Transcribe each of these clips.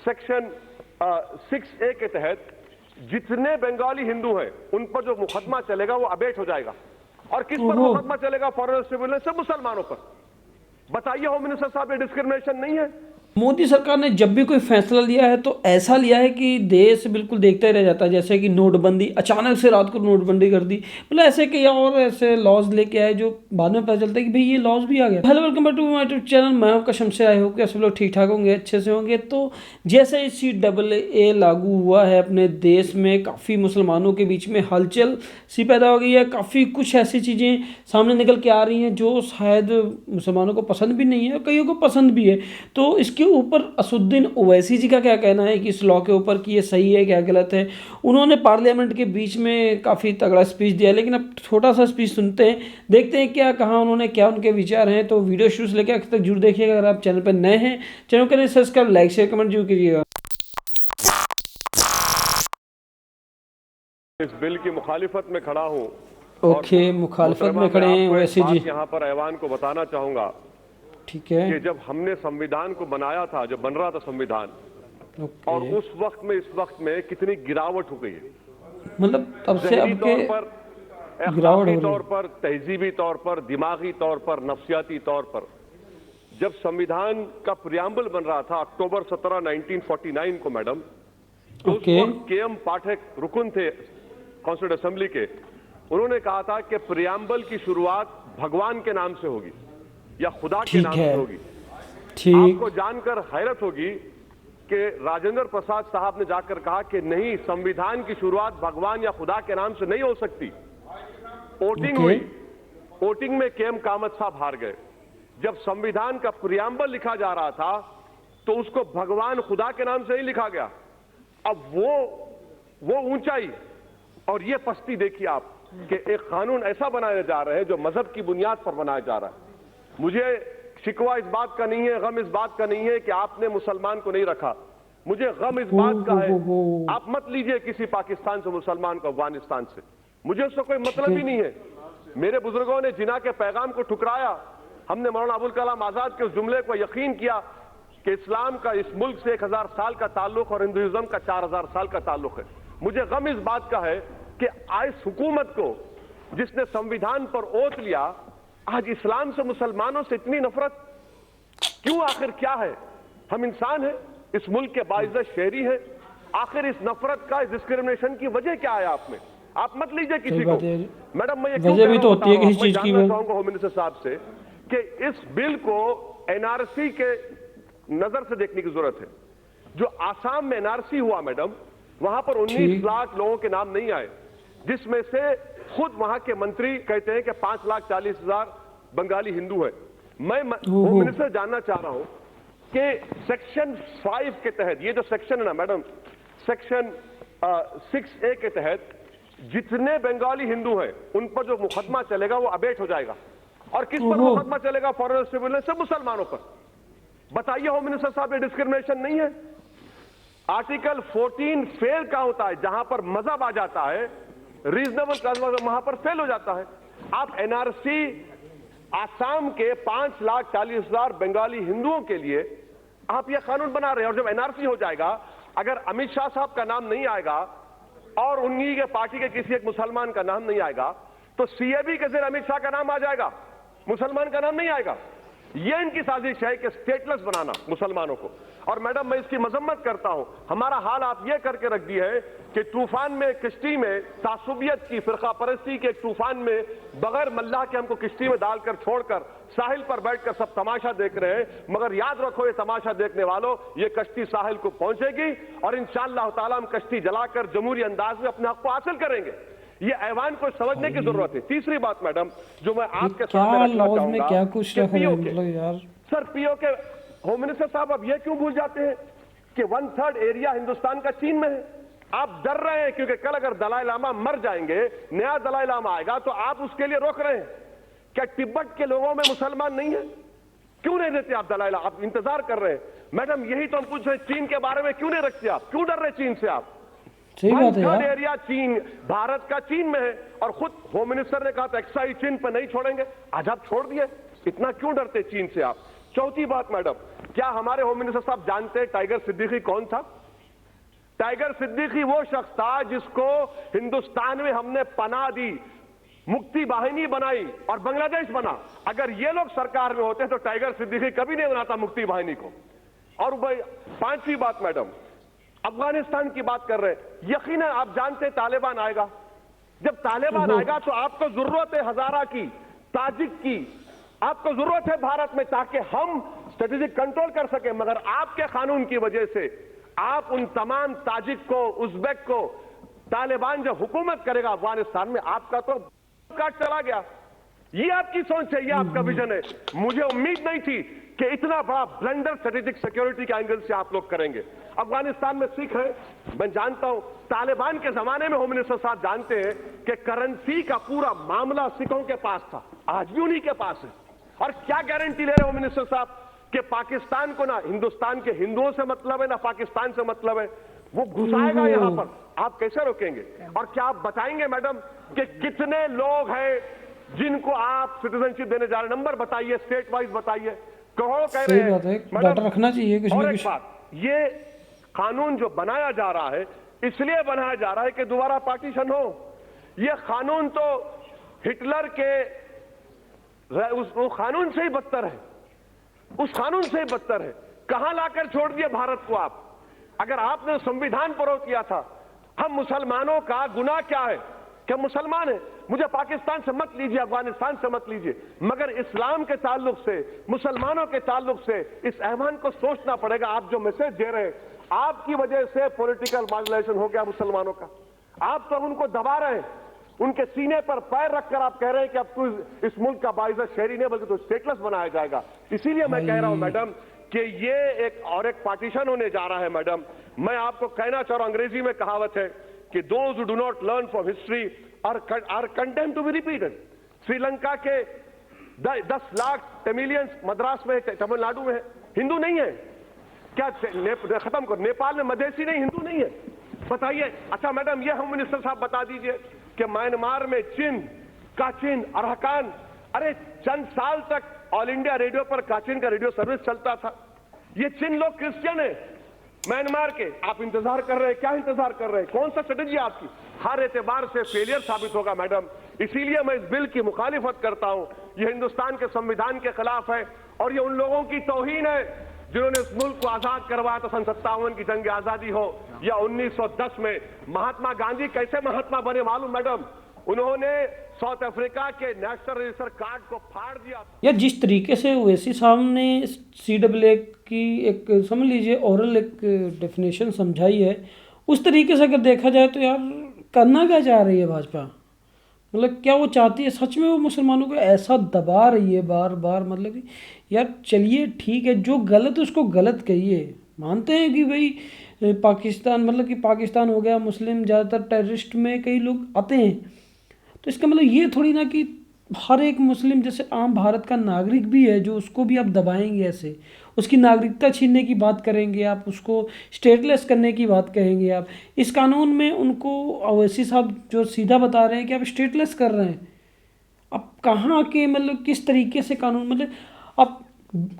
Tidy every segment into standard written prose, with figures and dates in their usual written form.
Section 6A के तहत जितने बंगाली हिंदू हैं उन पर जो मुकदमा चलेगा वो अबेट हो जाएगा। और किस पर मुकदमा चलेगा? फॉरेन ट्रिब्यूनल से मुसलमानों पर। बताइए होम मिनिस्टर साहब, ये डिस्क्रिमिनेशन नहीं है? मोदी सरकार ने जब भी कोई फैसला लिया है तो ऐसा लिया है कि देश बिल्कुल देखता ही रह जाता है। जैसे कि नोटबंदी, अचानक से रात को नोटबंदी कर दी, मतलब ऐसे कई और ऐसे लॉज लेके आए जो बाद में पता चलता है कि भाई ये लॉज भी आ गया। Hello, welcome back to my YouTube channel. मैं आपका शमसे। आए हो कि सब लोग ठीक ठाक होंगे, अच्छे से होंगे। तो जैसे ही CAA लागू हुआ है अपने देश में, काफ़ी मुसलमानों के बीच में हलचल सी पैदा हो गई है। काफ़ी कुछ ऐसी चीज़ें सामने निकल के आ रही हैं जो शायद मुसलमानों को पसंद भी नहीं है और कईयों को पसंद भी है। तो इसके ऊपर असुद्दीन ओवैसी जी का क्या कहना है कि इस लॉ के ऊपर कि ये सही है क्या गलत है। उन्होंने पार्लियामेंट के बीच में काफ़ी तगड़ा स्पीच दिया, लेकिन अब छोटा सा स्पीच सुनते हैं, देखते हैं क्या कहा उन्होंने, क्या उनके विचार हैं। तो वीडियो शुरू से लेकर आखिर तक जरूर देखिएगा। अगर आप चैनल पर नए हैं, चैनल को सब्सक्राइब, लाइक, शेयर, कमेंट जरूर कीजिएगा। इस बिल की मुखालिफत में खड़ा हूँ। ओके, मुखालिफत में खड़े हैं ओवैसी जी। यहाँ पर ऐवान को बताना चाहूंगा, ठीक है, कि जब हमने संविधान को बनाया था, जब बन रहा था संविधान, और उस वक्त में इस वक्त में कितनी गिरावट हो गई है। मतलब तब से अब के गिरावट तौर पर, तहजीबी तौर पर, दिमागी तौर पर, नफ्सियाती तौर पर। जब संविधान का प्रियम्बल बन रहा था अक्टूबर 17, 1949 को मैडम, तो उस वक्त KM पाठक रुकन थे कॉन्स्टिट्यूंट असेंबली के। उन्होंने कहा था कि प्रियम्बल की शुरुआत भगवान के नाम से होगी या खुदा के नाम से होगी। आपको जानकर हैरत होगी कि राजेंद्र प्रसाद साहब ने जाकर कहा कि नहीं, संविधान की शुरुआत भगवान या खुदा के नाम से नहीं हो सकती। वोटिंग हुई, वोटिंग में KM कामत साहब हार गए। जब संविधान का प्रियम्बल लिखा जा रहा था तो उसको भगवान खुदा के नाम से ही लिखा गया। अब वो ऊंचाई और ये पस्ती देखिए आप कि एक कानून ऐसा बनाया जा रहा है जो मजहब की बुनियाद पर बनाया जा रहा है। मुझे शिकवा इस बात का नहीं है, गम इस बात का नहीं है कि आपने मुसलमान को नहीं रखा। मुझे गम इस बात का है, आप मत लीजिए किसी पाकिस्तान से मुसलमान को, अफगानिस्तान से, मुझे उससे कोई मतलब ही नहीं है। मेरे बुजुर्गों ने जिना के पैगाम को ठुकराया। हमने मौलाना अबुल कलाम आजाद के उस जुमले को यकीन किया कि इस्लाम का इस मुल्क से 1000 साल का ताल्लुक और हिंदुइज्म का 4000 साल का ताल्लुक है। मुझे गम इस बात का है कि इस हुकूमत को, जिसने संविधान पर ओथ लिया, आज इस्लाम से, मुसलमानों से इतनी नफरत क्यों? आखिर क्या है? हम इंसान हैं, इस मुल्क के बाइज्जत शहरी हैं। आखिर इस नफरत का, इस डिस्क्रिमिनेशन की वजह क्या है आप में? आप मत लीजिए किसी को। मैडम, मैं ये क्यों वजह भी तो होती है किसी चीज की। मैं जानना चाहूंगा होम मिनिस्टर साहब से कि इस बिल को NRC के नजर से देखने की जरूरत है। जो आसाम में NRC हुआ मैडम, वहां पर 19 लाख लोगों के नाम नहीं आए, जिसमें से खुद वहां के मंत्री कहते हैं कि 5,40,000 बंगाली हिंदू हैं। मैं होम मिनिस्टर जानना चाह रहा हूं कि सेक्शन 5 के तहत, ये जो सेक्शन है ना मैडम, सेक्शन 6A के तहत जितने बंगाली हिंदू हैं उन पर जो मुकदमा चलेगा वो अबेट हो जाएगा। और किस पर मुकदमा चलेगा? फॉरेन ट्रिब्यूनल से मुसलमानों पर। बताइए होम मिनिस्टर साहब, ये डिस्क्रिमिनेशन नहीं है? आर्टिकल 14 फेल का होता है, जहां पर मजहब आ जाता है, रीजनेबल कॉज वहां पर फेल हो जाता है। आप NRC आसाम के 5,40,000 बंगाली हिंदुओं के लिए आप यह कानून बना रहे हैं। और जब NRC हो जाएगा, अगर अमित शाह साहब का नाम नहीं आएगा और उन्हीं के पार्टी के किसी एक मुसलमान का नाम नहीं आएगा, तो CAB के जरिए अमित शाह का नाम आ जाएगा, मुसलमान का नाम नहीं आएगा। ये इनकी साजिश है कि स्टेटलेस बनाना मुसलमानों को। और मैडम, मैं इसकी मजम्मत करता हूं। हमारा हाल आप ये करके रख दिए है कि तूफान में, किश्ती में तासुबियत की, फिरका परस्ती के एक तूफान में बगैर मल्लाह के हमको किश्ती में डालकर छोड़कर साहिल पर बैठकर सब तमाशा देख रहे हैं। मगर याद रखो, ये तमाशा देखने वालों, ये कश्ती साहिल को पहुंचेगी और इंशाअल्लाह ताला हम कश्ती जलाकर जमहूरी अंदाज में अपने हक को हासिल करेंगे। ये ऐवान को समझने की जरूरत है। तीसरी बात मैडम, जो मैं आपके सामने रखना चाहूंगा, क्या कुछ यार सर, PO के होम मिनिस्टर साहब, अब ये क्यों भूल जाते हैं कि 1/3 एरिया हिंदुस्तान का चीन में है? आप डर रहे हैं क्योंकि कल अगर दलाई लामा मर जाएंगे, नया दलाई लामा आएगा, तो आप उसके लिए रोक रहे हैं। क्या तिब्बत के लोगों में मुसलमान नहीं है? क्यों नहीं देते आप दलाई लामा? आप इंतजार कर रहे हैं। मैडम, यही तो हम पूछ रहे हैं, चीन के बारे में क्यों नहीं रखते आप? क्यों डर रहे चीन से आप? 1/3 एरिया चीन, भारत का चीन में है। और खुद होम मिनिस्टर ने कहा था एक्साइज चीन पर नहीं छोड़ेंगे, आज आप छोड़ दिए। इतना क्यों डरते चीन से आप? चौथी बात मैडम, क्या हमारे होम मिनिस्टर साहब जानते हैं टाइगर सिद्दीकी कौन था? टाइगर सिद्दीकी वो शख्स था जिसको हिंदुस्तान में हमने पनाह दी, मुक्ति वाहिनी बनाई और बांग्लादेश बना। अगर ये लोग सरकार में होते तो टाइगर सिद्दीकी कभी नहीं बनाता मुक्ति वाहिनी को। और भाई पांचवी बात मैडम, अफगानिस्तान की बात कर रहे हैं, यकीनन आप जानते हैं तालिबान आएगा। जब तालिबान आएगा तो आपको जरूरत है हजारा की, ताजिक की, आपको जरूरत है भारत में, ताकि हम स्ट्रेटेजिक कंट्रोल कर सके। मगर आपके कानून की वजह से आप उन तमाम ताजिक को, उज्बेक को, तालिबान जब हुकूमत करेगा अफगानिस्तान में, आपका तो काट चला गया। ये आपकी सोच है, ये आपका विजन है। मुझे उम्मीद नहीं थी कि इतना बड़ा ब्लंडर स्ट्रेटेजिक सिक्योरिटी के एंगल से आप लोग करेंगे। अफगानिस्तान में सिख है, मैं जानता हूं। तालिबान के जमाने में होम मिनिस्टर साहब जानते हैं कि करेंसी का पूरा मामला सिखों के पास था, आज भी उन्हीं के पास है। और क्या गारंटी ले रहे होम मिनिस्टर साहब कि पाकिस्तान को ना हिंदुस्तान के हिंदुओं से मतलब है ना पाकिस्तान से मतलब है, वो घुसाएगा यहां पर, आप कैसे रोकेंगे? और क्या आप बताएंगे मैडम कि कितने लोग हैं जिनको आप सिटीजनशिप देने जा रहे हैं? नंबर बताइए, स्टेट वाइज बताइए। करोड़ कह रहे हैं मैडम, डाटा रखना चाहिए कुछ और ना एक कुछ। बात, ये कानून जो बनाया जा रहा है इसलिए बनाया जा रहा है कि दोबारा पार्टीशन हो। ये कानून तो हिटलर के वो कानून से ही बदतर है, उस कानून से ही बदतर है। कहां लाकर छोड़ दिए भारत को आप? अगर आपने संविधान पर रोक किया था, हम मुसलमानों का गुनाह क्या है कि मुसलमान है? मुझे पाकिस्तान से मत लीजिए, अफगानिस्तान से मत लीजिए, मगर इस्लाम के ताल्लुक से, मुसलमानों के ताल्लुक से इस ऐवान को सोचना पड़ेगा। आप जो मैसेज दे रहे हैं, आपकी वजह से पॉलिटिकल माइग्रेशन हो गया मुसलमानों का। आप तो उनको दबा रहे हैं, उनके सीने पर पैर रखकर आप कह रहे हैं कि अब तू इस मुल्क का बाइज़्ज़त शहरी नहीं बल्कि तो स्टेटलेस बनाया जाएगा। इसीलिए मैं कह रहा हूं मैडम कि ये एक पार्टीशन होने जा रहा है। मैडम, मैं आपको कहना चाह रहा हूं, अंग्रेजी में कहावत है कि those who do not learn from history are condemned to be repeated. Sri Lanka के 10 लाख तमिलियंस मद्रास में, तमिलनाडु में है, हिंदू नहीं है क्या? खत्म करो। नेपाल में मधेसी नहीं, हिंदू नहीं है, बताइए। अच्छा मैडम, ये होम मिनिस्टर साहब बता दीजिए कि म्यांमार में काचिन, अरहकान, अरे चंद साल तक ऑल इंडिया रेडियो पर काचिन का रेडियो सर्विस चलता था। ये चिन लोग क्रिश्चियन है म्यांमार के, आप इंतजार कर रहे हैं, क्या इंतजार कर रहे हैं? कौन सा स्ट्रेटेजी आपकी? हर एतबार से फेलियर साबित होगा मैडम। इसीलिए मैं इस बिल की मुखालिफत करता हूं। ये हिंदुस्तान के संविधान के खिलाफ है और ये उन लोगों की तौहीन है जिन्होंने इस मुल्क को आजाद करवाया था। सन 57 की जंग आजादी हो या 1910 में महात्मा गांधी कैसे महात्मा बने मालूम मैडम? उन्होंने साउथ अफ्रीका के नेशनल रजिस्टर कार्ड को फाड़ दिया था। यार जिस तरीके से ओवैसी साहब ने CAA की एक समझ लीजिए ओरल एक डेफिनेशन समझाई है, उस तरीके से अगर देखा जाए तो यार करना क्या चाह रही है भाजपा? मतलब क्या वो चाहती है सच में वो मुसलमानों को ऐसा दबा रही है बार बार? मतलब कि यार चलिए ठीक है, जो गलत है उसको गलत कहिए, मानते हैं कि भाई पाकिस्तान, मतलब कि पाकिस्तान हो गया, मुस्लिम ज़्यादातर टेररिस्ट में कई लोग आते हैं, तो इसका मतलब ये थोड़ी ना कि हर एक मुस्लिम जैसे आम भारत का नागरिक भी है जो उसको भी आप दबाएंगे, ऐसे उसकी नागरिकता छीनने की बात करेंगे आप, उसको स्टेटलेस करने की बात कहेंगे आप। इस कानून में उनको ओवैसी साहब जो सीधा बता रहे हैं कि आप स्टेटलेस कर रहे हैं। अब कहाँ के मतलब किस तरीके से कानून, मतलब अब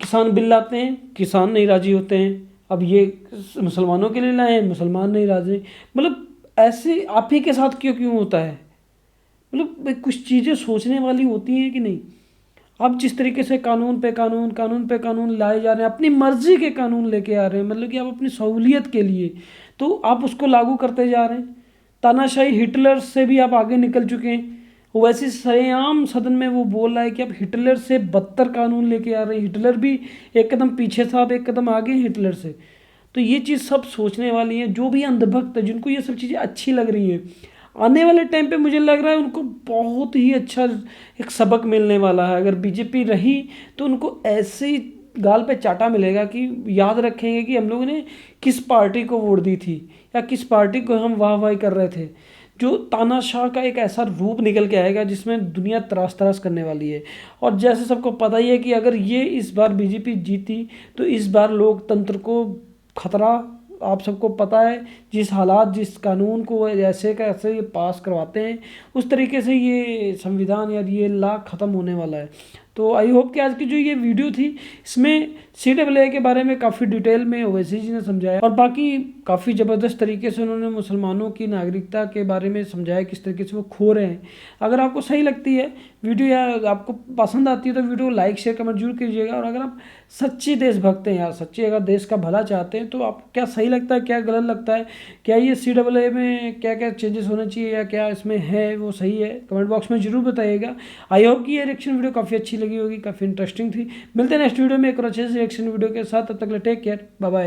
किसान बिल लाते हैं, किसान नहीं राजी होते हैं, अब ये मुसलमानों के लिए लाए हैं, मुसलमान नहीं राजी। मतलब ऐसे आप ही के साथ क्यों क्यों होता है? मतलब कुछ चीज़ें सोचने वाली होती हैं कि नहीं? अब जिस तरीके से कानून पे कानून लाए जा रहे हैं, अपनी मर्जी के कानून लेके आ रहे हैं, मतलब कि आप अपनी सहूलियत के लिए, तो आप उसको लागू करते जा रहे हैं। तानाशाही हिटलर से भी आप आगे निकल चुके हैं। वैसे सरेआम सदन में वो बोल रहा है कि आप हिटलर से बदतर कानून लेके आ रहे हैं। हिटलर भी एक कदम पीछे था, आप एक कदम आगे हैं हिटलर से। तो ये चीज़ सब सोचने वाली है। जो भी अंधभक्त है, जिनको ये सब चीज़ें अच्छी लग रही हैं, आने वाले टाइम पे मुझे लग रहा है उनको बहुत ही अच्छा एक सबक मिलने वाला है। अगर बीजेपी रही तो उनको ऐसे गाल पे चाटा मिलेगा कि याद रखेंगे कि हम लोगों ने किस पार्टी को वोट दी थी या किस पार्टी को हम वाह वाह कर रहे थे। जो तानाशाह का एक ऐसा रूप निकल के आएगा जिसमें दुनिया त्रास त्रास करने वाली है। और जैसे सबको पता ही है कि अगर ये इस बार बीजेपी जीती तो इस बार लोकतंत्र को खतरा, आप सबको पता है जिस हालात, जिस कानून को ऐसे का ऐसे ये पास करवाते हैं, उस तरीके से ये संविधान या ये लॉ ख़त्म होने वाला है। तो आई होप कि आज की जो ये वीडियो थी इसमें CAA के बारे में काफ़ी डिटेल में ओवैसी जी ने समझाया और बाकी काफ़ी ज़बरदस्त तरीके से उन्होंने मुसलमानों की नागरिकता के बारे में समझाया किस तरीके से वो खो रहे हैं। अगर आपको सही लगती है वीडियो या आपको पसंद आती है तो वीडियो को लाइक शेयर कमेंट जरूर कीजिएगा। और अगर आप सच्ची देशभक्त हैं यार, सच्ची अगर देश का भला चाहते हैं तो आपको क्या सही लगता है, क्या गलत लगता है, क्या ये CAA में क्या क्या चेंजेस होने चाहिए या क्या इसमें है वो सही है, कमेंट बॉक्स में जरूर बताइएगा। आई होप कि ये रिएक्शन वीडियो काफ़ी अच्छी लगी होगी, काफ़ी इंटरेस्टिंग थी। मिलते हैं नेक्स्ट वीडियो में एक और अच्छे से रिएक्शन वीडियो के साथ, तब तक टेक केयर, बाय बाय।